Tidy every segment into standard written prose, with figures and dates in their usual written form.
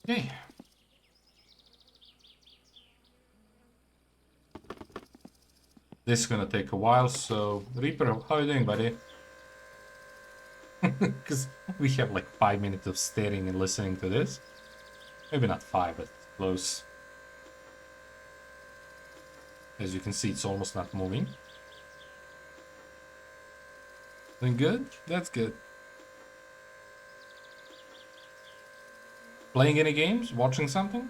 Okay. This is gonna take a while, so Reaper, how are you doing, buddy? Because we have like 5 minutes of staring and listening to this. Maybe not 5, but close. As you can see, it's almost not moving. Doing good? That's good. Playing any games? Watching something?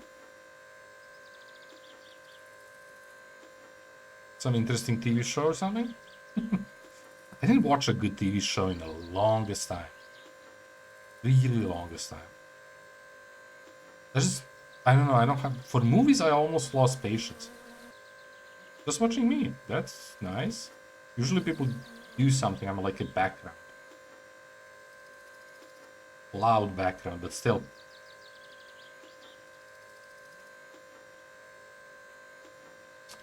Some interesting TV show or something? I didn't watch a good TV show in the longest time. Really longest time. I don't know, I don't have... For movies, I almost lost patience. Just watching me. That's nice. Usually people do something, I'm like a background. Loud background, but still.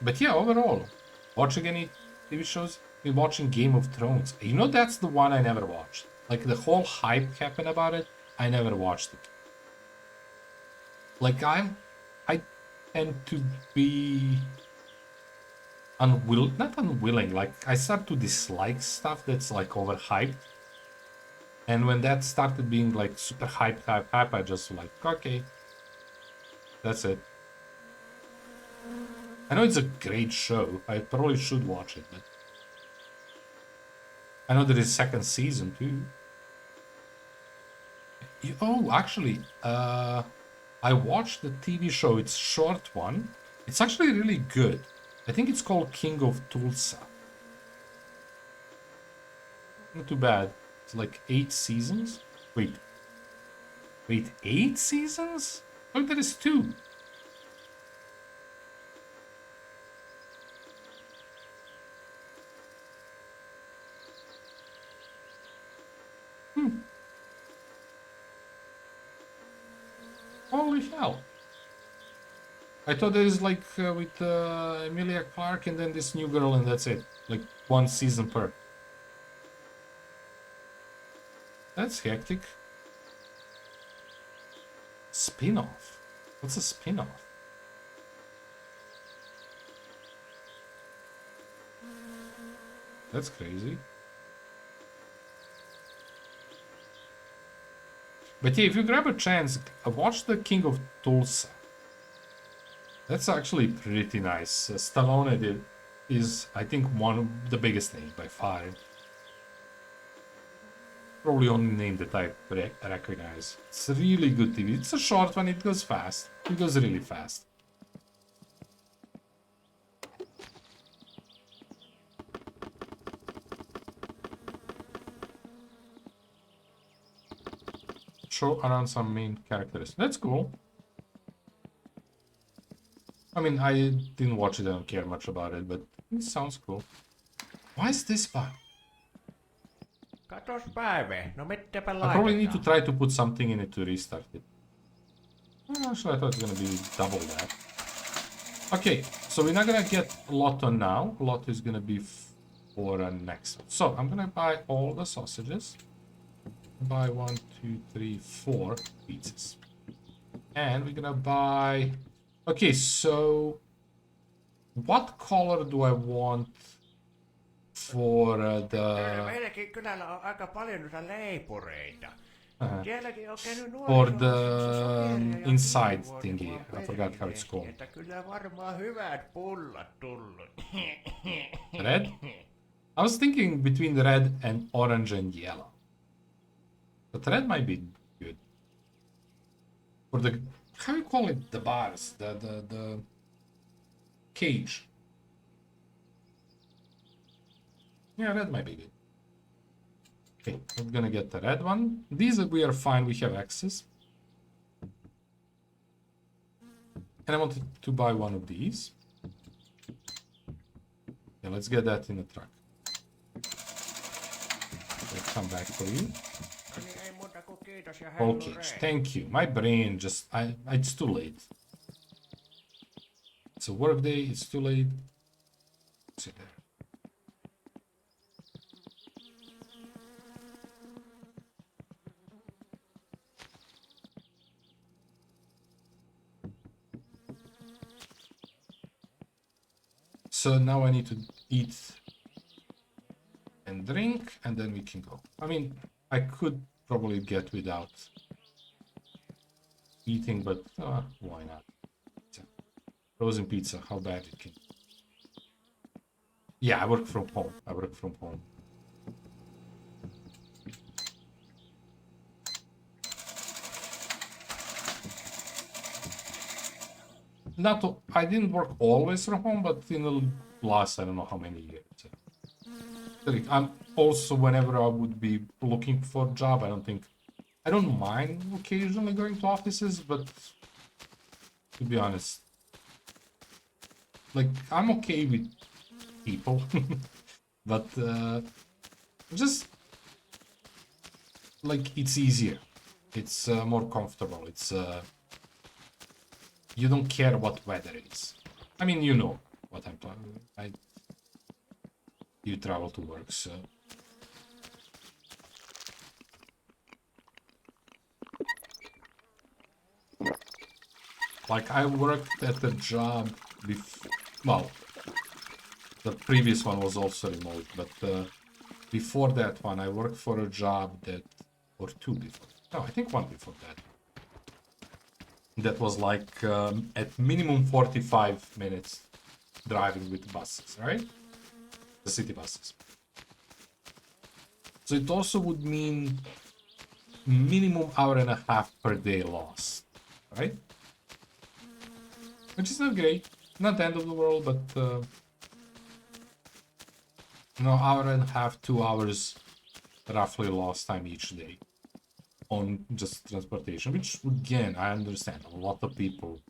But yeah, overall, watching any TV shows? Been watching Game of Thrones. You know, that's the one I never watched. Like, the whole hype happened about it, I never watched it. Like, I tend to be not unwilling, like, I start to dislike stuff that's, like, overhyped. And when that started being, like, super hype, I just, like, okay. That's it. I know it's a great show. I probably should watch it, but... I know there is second season, too. Oh, actually, I watched the TV show. It's a short one. It's actually really good. I think it's called King of Tulsa. Not too bad. It's like 8 seasons. Wait, 8 seasons? Oh, there is 2. Holy hell. I thought there is like with Emilia Clarke and then this new girl and that's it. Like 1 season per. That's hectic. Spin-off? What's a spin-off? That's crazy. But yeah, if you grab a chance, watch the King of Tulsa. That's actually pretty nice. Stallone is, I think, one of the biggest names by far. Probably only name that I recognize. It's a really good TV. It's a short one, it goes fast. It goes really fast. Show around some main characters. That's cool. I mean, I didn't watch it, I don't care much about it, but it sounds cool. Why is this bug? Katos Päive, no mittepä I probably need to laitetaan? try to put something in it to restart it. Actually, I thought it was gonna be double that. Okay, so we're not gonna get Lotto now. Lotto is gonna be for next. So I'm gonna buy all the sausages. Buy 1, 2, 3, 4 pizzas. And we're gonna buy... Okay, so... What color do I want for Meilläkin kylällä on aika paljon noita leipureita. Sielläkin on käynyt for the nuoriso sokeria ja inside hiivuoli thingy? mua I forgot how it's called. että kyllä varmaan hyvät pullat tullut. Red? I was thinking between the red and orange and yellow. But red might be good. For the... How do you call it? The bars. The cage. Yeah, red might be good. Okay, I'm gonna get the red one. These we are fine, we have access. And I wanted to buy one of these. Yeah, let's get that in the truck. I'll come back for you. Whole cage, thank you. My brain just, it's too late. It's a work day, it's too late. Sit there. So now I need to eat and drink, and then we can go. I mean, I could probably get without eating, but why not? Frozen pizza, how bad it can be. Yeah, I work from home. I didn't work always from home, but in the last, I don't know how many years. I'm also, whenever I would be looking for a job, I don't mind occasionally going to offices, but to be honest, like, I'm okay with people, but just, like, it's easier. It's more comfortable. It's, you don't care what weather it is. I mean, you know what I'm talking about. You travel to work, so... Like, I worked at a job before... Well, the previous one was also remote, but before that one, I worked for a job that... Or two before. No, I think one before that. That was like at minimum 45 minutes driving with buses, right? The city buses. So it also would mean minimum hour and a half per day lost, right? Which is not great. Not the end of the world, but you know, hour and a half, 2 hours roughly lost time each day on just transportation, which again, I understand. A lot of people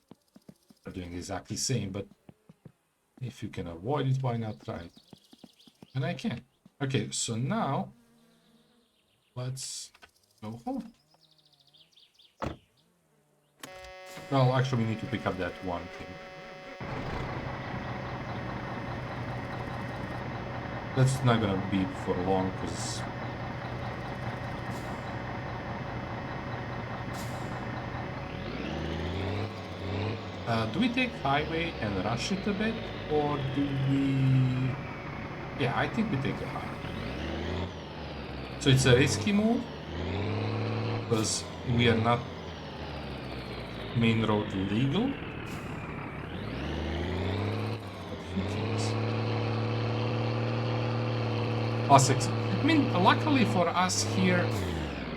are doing exactly the same, but if you can avoid it, why not try it? And I can. Okay, so now let's go home. Well, actually, we need to pick up that one thing. That's not gonna be for long, because... do we take highway and rush it a bit, or do we... Yeah, I think we take a highway. So it's a risky move, because we are not main road legal. But who cares? I mean, luckily for us here,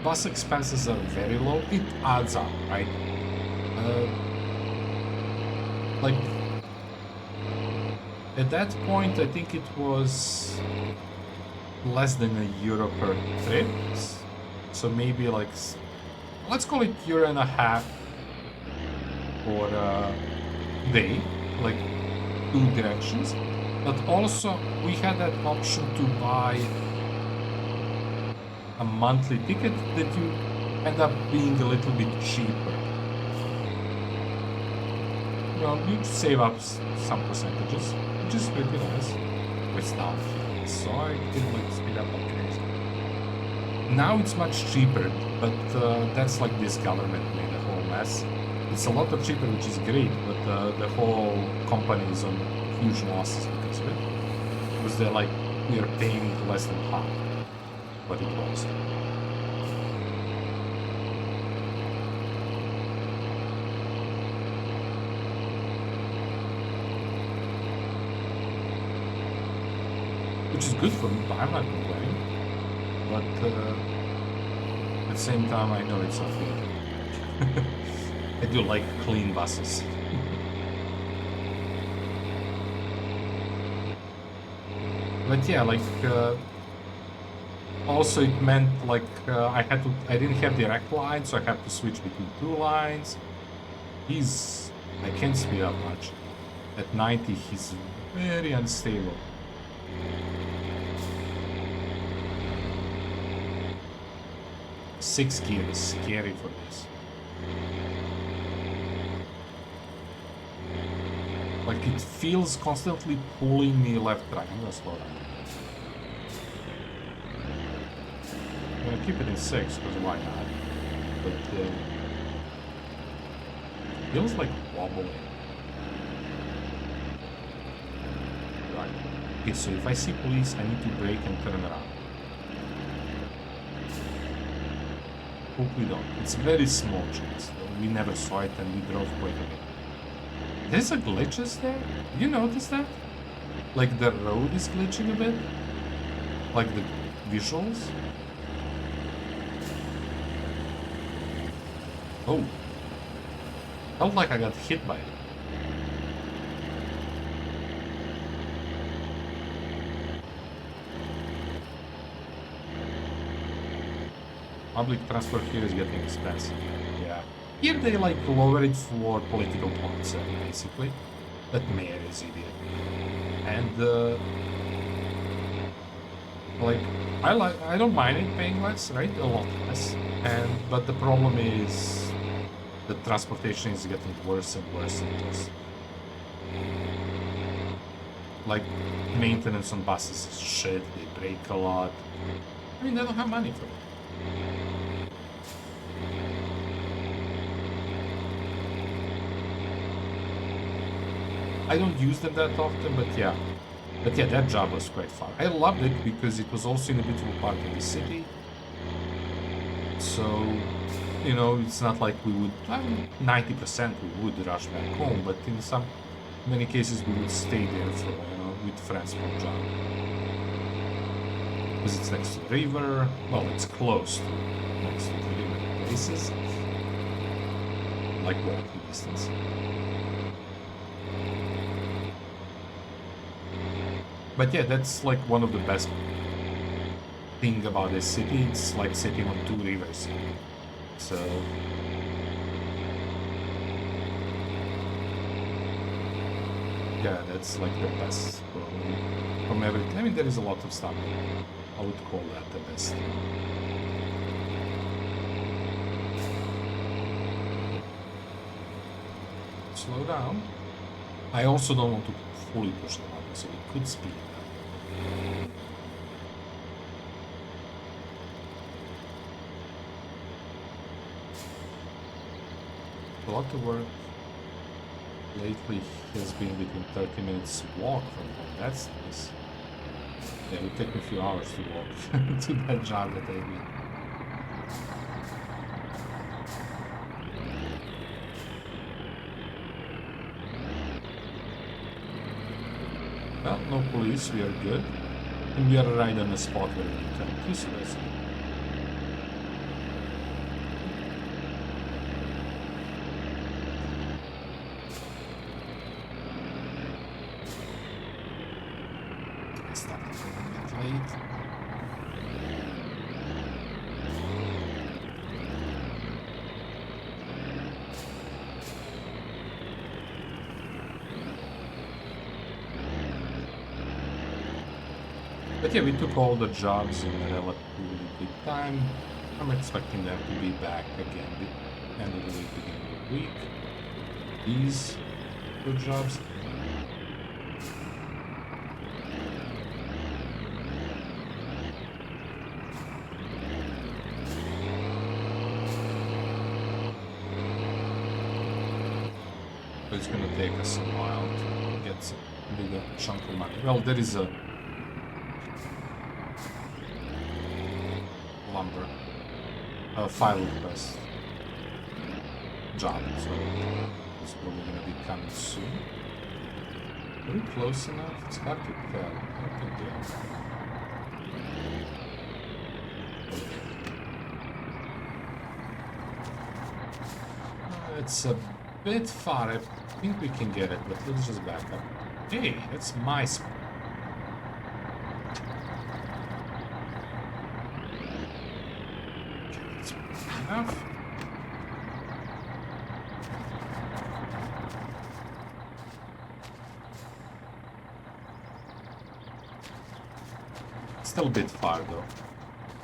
bus expenses are very low. It adds up, right? Like, at that point, I think it was less than €1 per trip. So maybe like, let's call it €1.50 for a day, like 2 directions. But also, we had that option to buy a monthly ticket that you end up being a little bit cheaper. You know, you save up some percentages, which is pretty nice. With stuff, so I didn't like speed up like crazy. Now it's much cheaper, but that's like this government made a whole mess. It's a lot cheaper, which is great, but the whole company is on huge losses because of it. Because they're like, we are paying less than half what it was. Which is good for me, but I'm not complaining. But at the same time, I know it's not good. I do like clean buses. But yeah, like also it meant like I didn't have direct lines, so I had to switch between 2 lines. I can't speed up much. At 90, he's very unstable. Six gears, scary for this. Like, it feels constantly pulling me left, right. I'm gonna slow down. I'm gonna keep it in 6, because why not? But feels like wobbling. Okay, so if I see police, I need to brake and turn around. Hope we don't. It's a very small chance. We never saw it and we drove quite a bit. There's a glitches there? Did you notice that? Like the road is glitching a bit? Like the visuals? Oh. Felt like I got hit by it. Public transport here is getting expensive. Yeah. Here they like lower it for political points, basically. That mayor is idiot. And like I don't mind it paying less, right? A lot less. But the problem is the transportation is getting worse and worse and worse. Like maintenance on buses is shit, they break a lot. I mean, they don't have money for it. I don't use them that often, but yeah. But yeah, that job was quite fun. I loved it because it was also in a beautiful part of the city. So, you know, it's not like we would, 90% we would rush back home, but in many cases we would stay there for, you know, with friends from job. Because it's next to the river, well, it's close to next to the river places. Like walking distance. But yeah, that's like one of the best thing about this city. It's like sitting on two rivers. So yeah, that's like the best from everything. I mean, there is a lot of stuff. I would call that the best. Slow down. I also don't want to fully push the button, so we could speed it up. A lot of work lately has been between 30 minutes walk from home. That's nice. Yeah, it would take me a few hours to walk to that job that I did. Well, no police, we are good. And we are right on the spot where we turn to, so that's good. I started getting a bit late. But yeah, we took all the jobs in a relatively quick time. I'm expecting them to be back again the end of the week, beginning of the week. These good jobs. But it's gonna take us a while to get some bigger chunk of money. Well, there is a lumber file request job, so it's probably gonna be coming soon. Are we close enough? It's hard to tell. I don't think we are. It's a bit far. I think we can get it, but let's just back up. Hey, that's my spot. Enough. Still a bit far though.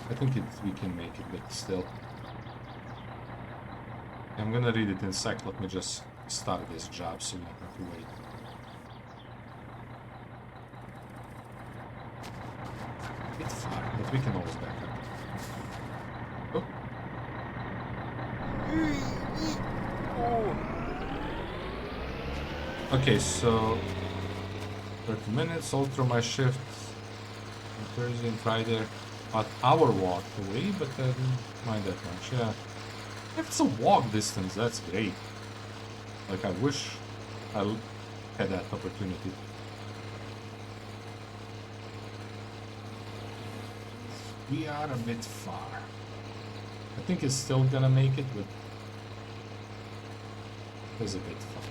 I think we can make it, but still. I'm gonna read it in a sec. Let me just start this job so we don't have to wait. A bit far, but we can always back up. Oh. Okay, so 30 minutes all through my shift on Thursday and Friday. About hour walk away, but I didn't mind that much. Yeah. If it's a walk distance, that's great. Like, I wish I had that opportunity. We are a bit far. I think it's still gonna make it, but it's a bit far.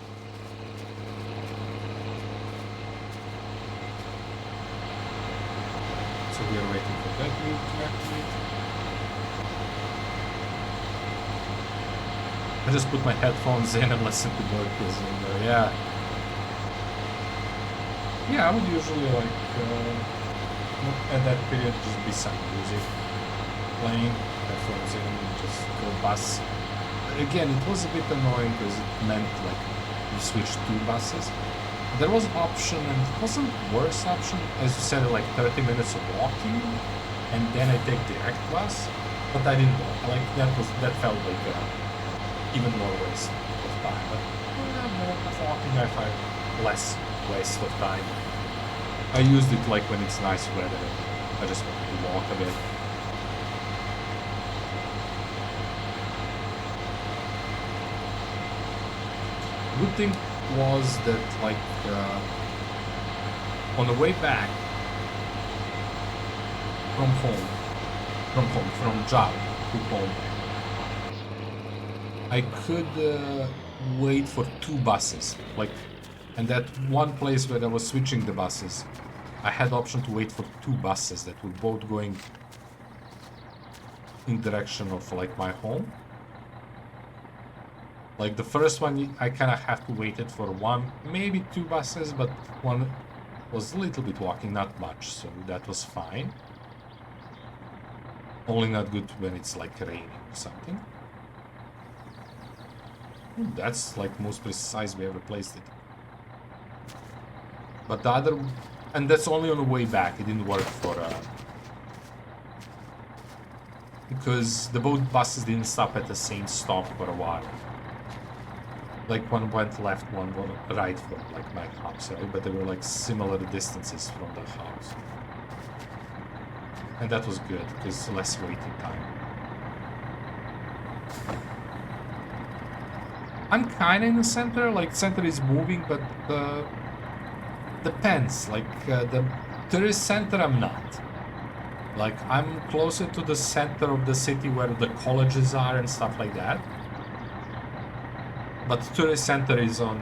So we are waiting for that route to activate. I just put my headphones in and listen to vocals, and yeah. Yeah, I would usually like at that period just be some music playing, headphones in, just go bus. But again, it was a bit annoying because it meant like you switch two buses. There was an option, and it wasn't worse option, as you said, like 30 minutes of walking, and then I take direct bus. But I didn't walk. Like that felt like even more waste of time. But more of walking, I find less waste of time. I used it like when it's nice weather. I just wanted to walk a bit. Good thing was that like on the way back from job to home, I could wait for two buses, like, and that one place where I was switching the buses, I had option to wait for two buses that were both going in direction of like my home. Like the first one, I kind of have to wait it for one, maybe two buses, but one was a little bit walking, not much, so that was fine. Only not good when it's like raining or something. That's like most precise we ever placed it. But the other, and that's only on the way back. It didn't work for because the both buses didn't stop at the same stop for a while. Like one went left, one went right from like my house, right? But they were like similar distances from the house. And that was good, because less waiting time. I'm kinda in the center, like center is moving, but depends, like the tourist center I'm not. Like I'm closer to the center of the city where the colleges are and stuff like that. But the tourist center is on,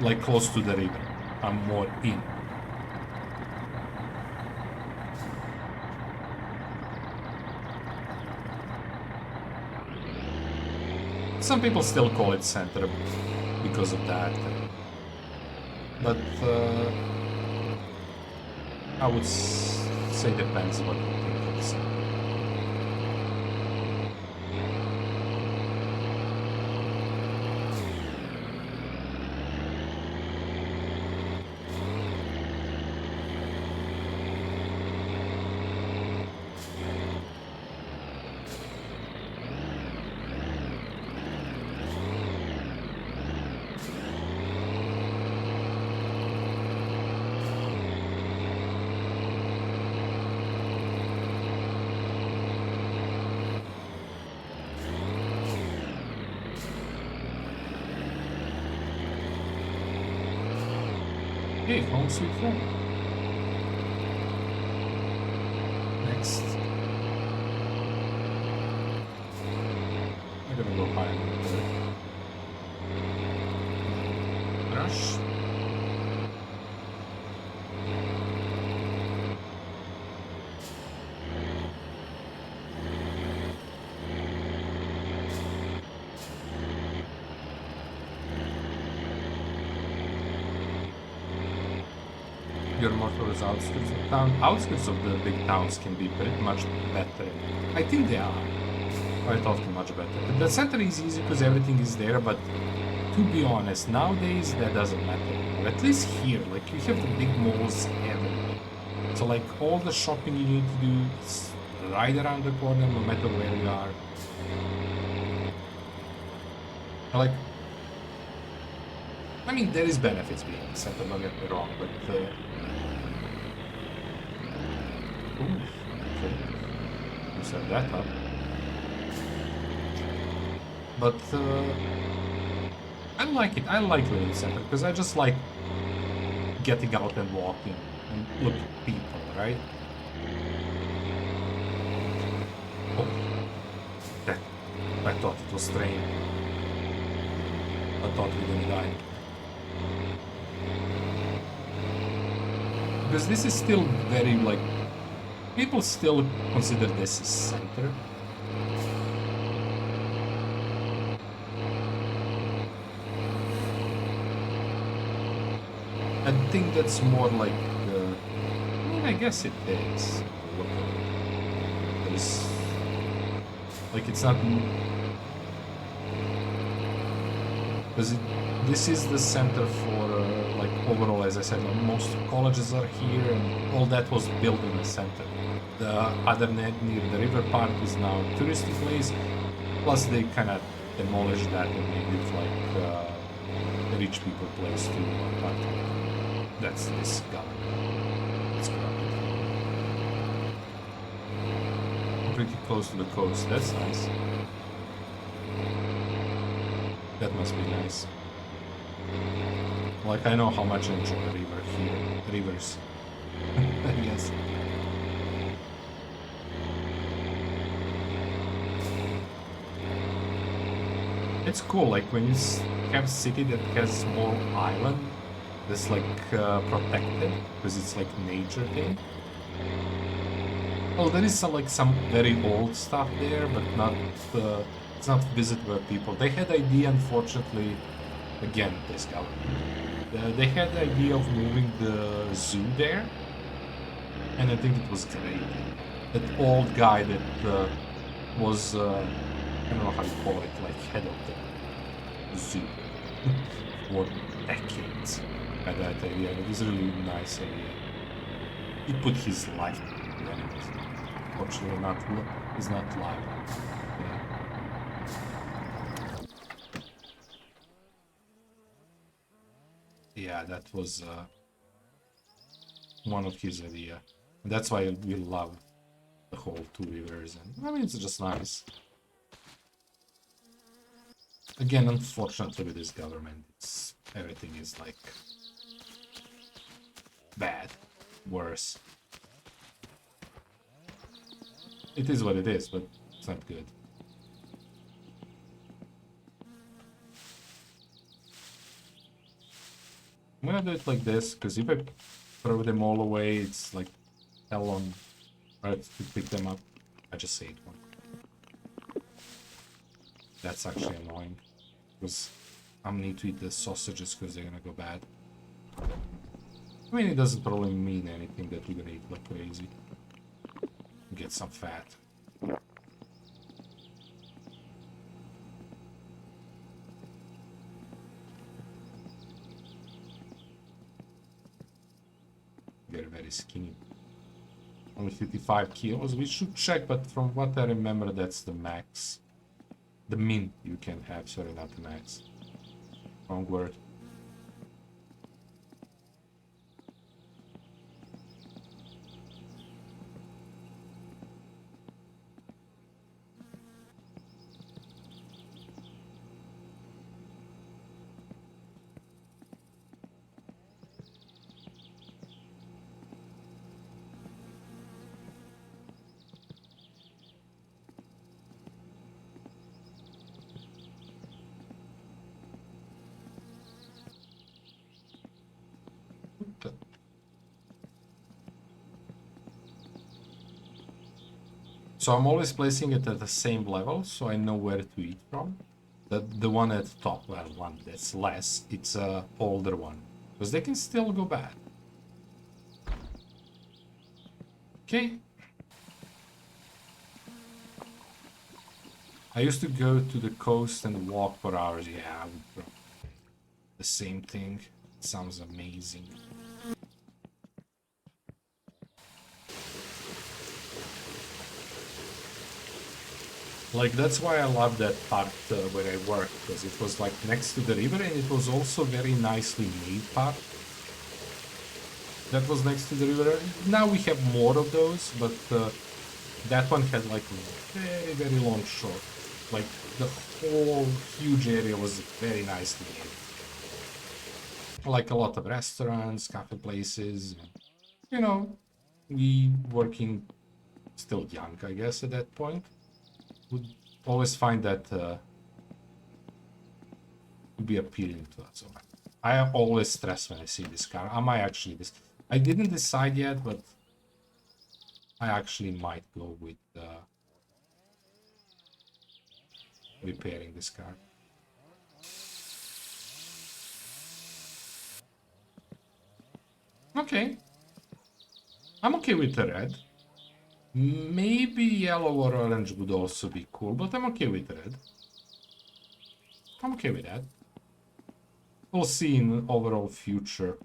like close to the river. I'm more in. Some people still call it center because of that. But I would say depends what you think of the center. Okay, home sweet home. Next. I'm gonna go high on the brush. You're more towards outskirts of town. Outskirts of the big towns can be pretty much better. I think they are quite often much better. The center is easy because everything is there, but to be honest, nowadays that doesn't matter. Or at least here, like you have the big malls everywhere. So like all the shopping you need to do is right around the corner, no matter where you are. I mean, there is benefits being in the center, don't get me wrong, but... Ooh, okay. You set that up. But, I like it. I like living in the center, because I just like getting out and walking and look at people, right? Oh, that, I thought it was train. I thought we were gonna die. Because this is still very, like, people still consider this as center. I think that's more like, I mean, I guess it is. Look at it. There's, like, it's not... Because this is the center for, like, overall, as I said, most colleges are here, and all that was built in the center. The other net near the river part is now a touristy place, plus they kind of demolished that and made it like a rich people place too. But that's this government. It's corrupted. Pretty close to the coast, that's nice. That must be nice. Like, I know how much I enjoy a river here. Rivers. I guess. It's cool, like, when you have a city that has a small island that's, like, protected, because it's, like, nature thing. Well, there is some, like, some very old stuff there, but not... it's not visited by people. They had the idea, unfortunately, again, this government. They had the idea of moving the zoo there, and I think it was great. That old guy that was, I don't know how you call it, like head of the zoo for decades. Had that idea. It was a really nice idea. He put his life into it. Fortunately, he's not live. Yeah, that was one of his idea. And that's why we love the whole Two Rivers, and I mean, it's just nice. Again, unfortunately with this government, everything is like bad, worse. It is what it is, but it's not good. I'm gonna do it like this, because if I throw them all away, it's like hell on earth to pick them up. I just saved one. That's actually annoying, because I'm need to eat the sausages because they're gonna go bad. I mean, it doesn't probably mean anything that we're gonna eat like crazy. Get some fat. They're very skinny. Only 55 kilos. We should check, but from what I remember, that's the max. The min you can have, sorry, not the max. Wrong word. So I'm always placing it at the same level, so I know where to eat from. The one at the top, well, one that's less, it's a older one, because they can still go bad. Okay. I used to go to the coast and walk for hours. Yeah, the same thing. It sounds amazing. Like, that's why I love that part where I work, because it was like next to the river, and it was also very nicely made part that was next to the river. Now we have more of those, but that one had like very, very long shore. Like, the whole huge area was very nicely made. Like a lot of restaurants, cafe places, you know, we working still young, I guess, at that point. Would always find that to be appealing to us. So I always stress when I see this car. I might actually I didn't decide yet, but I actually might go with repairing this car. Okay. I'm okay with the red. Maybe yellow or orange would also be cool, but I'm okay with red. I'm okay with that. We'll see in overall future.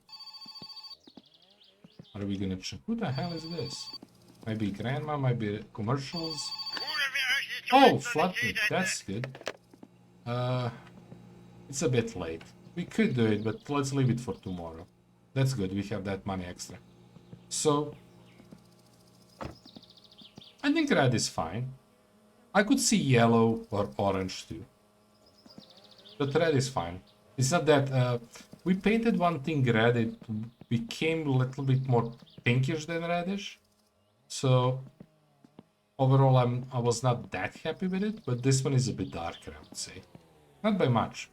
What are we gonna check? Who the hell is this? Might be grandma, might be commercials. Oh, flooding. That's good. It's a bit late. We could do it, but let's leave it for tomorrow. That's good. We have that money extra. So I think red is fine. I could see yellow or orange too. But red is fine. It's not that... we painted one thing red, it became a little bit more pinkish than reddish. So overall I was not that happy with it, but this one is a bit darker, I would say. Not by much.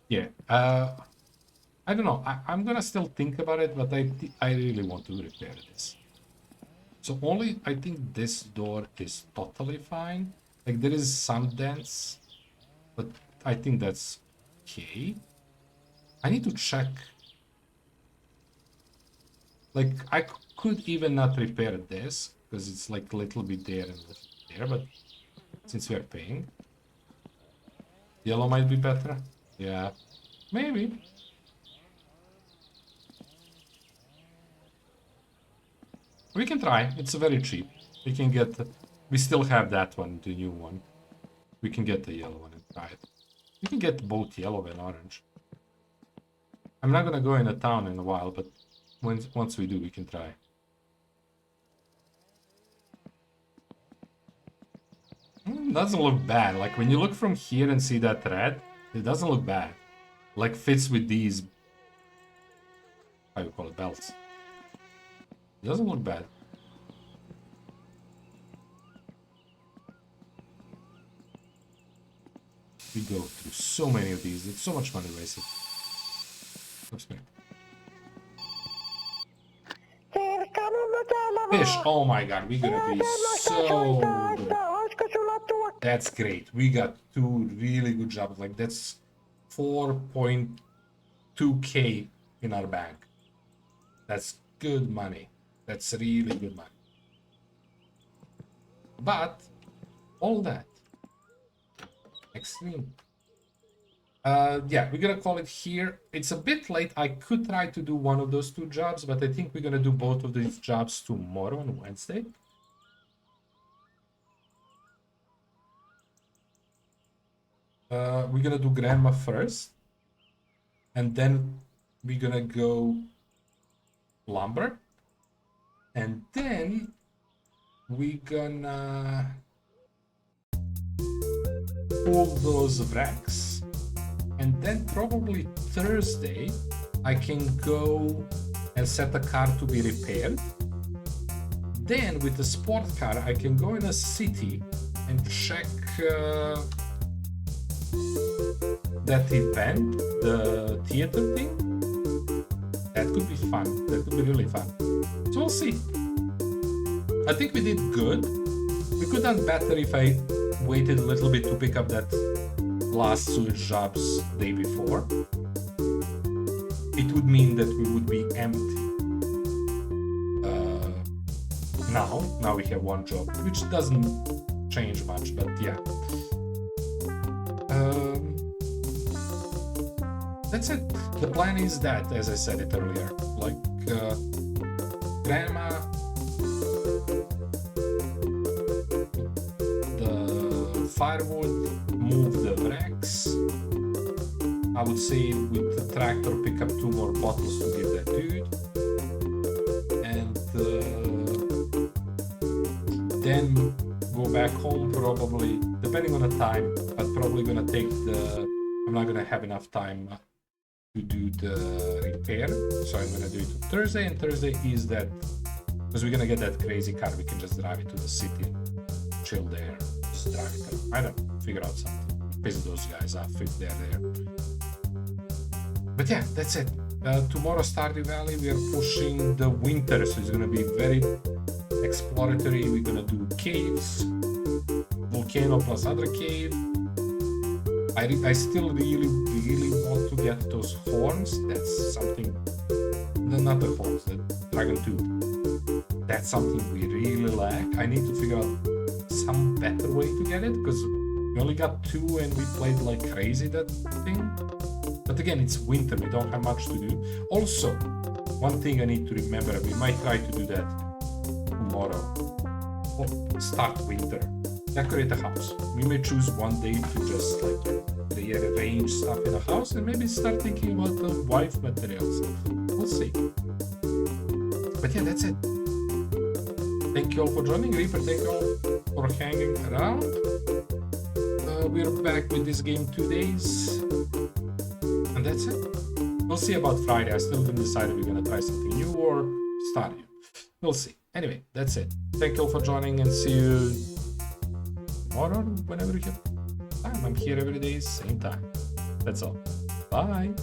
Yeah, I don't know. I'm gonna still think about it, but I really want to repair this. So only, I think this door is totally fine. Like, there is some dents, but I think that's okay. I need to check. Like, I could even not repair this, because it's like a little bit there and a little bit there, but since we are paying. Yellow might be better. Yeah, maybe. We can try. It's very cheap. We can get... we still have that one, the new one. We can get the yellow one and try it. We can get both yellow and orange. I'm not gonna go in a town in a while, but once we do, we can try. Doesn't look bad. Like, when you look from here and see that red, it doesn't look bad. Like, fits with these... how you call it? Belts. It doesn't look bad. We go through so many of these. It's so much money wasted. Oops, me. Fish! Oh my god, we're gonna be so good. That's great. We got two really good jobs. Like, that's 4.2k in our bank. That's good money. That's really good money. But all that extreme. Yeah, we're gonna call it here. It's a bit late. I could try to do one of those two jobs, but I think we're gonna do both of these jobs tomorrow on Wednesday. We're gonna do grandma first, and then we're gonna go lumber, and then we're gonna pull those wrecks, and then probably Thursday I can go and set a car to be repaired. Then with the sport car I can go in a city and check that event, the theater thing. That could be fun. That could be really fun. So we'll see. I think we did good. We could have done better if I waited a little bit to pick up that last sewage jobs day before. It would mean that we would be empty. Now we have one job, which doesn't change much, but yeah. That's it. The plan is that, as I said it earlier, like grandma firewood, move the wrecks. I would say with the tractor pick up 2 more bottles to give that dude. And then go back home probably, depending on the time, but probably gonna take the... I'm not gonna have enough time to do the repair, so I'm gonna do it on Thursday, and Thursday is that, because we're gonna get that crazy car, we can just drive it to the city, chill there, just drive it around. I don't know, figure out something, piss those guys off if they're there. But yeah, that's it. Tomorrow Stardew Valley, we are pushing the winter, so it's gonna be very exploratory. We're gonna do caves, volcano plus other cave. I still really want to get those horns. That's something, not the horns, the dragon tooth. That's something we really lack. I need to figure out some better way to get it, because we only got 2 and we played like crazy that thing. But again, it's winter, we don't have much to do. Also, one thing I need to remember, we might try to do that tomorrow. Start winter. Decorate the house. We may choose one day to just like rearrange stuff in the house and maybe start thinking about the wife materials. We'll see. But yeah, that's it. Thank you all for joining. Reaper, thank you all for hanging around. We're back with this game 2 days. And that's it. We'll see about Friday. I still didn't decide if we're gonna try something new or start it. We'll see. Anyway, that's it. Thank you all for joining and see you tomorrow, whenever you have time. I'm here every day, same time. That's all. Bye.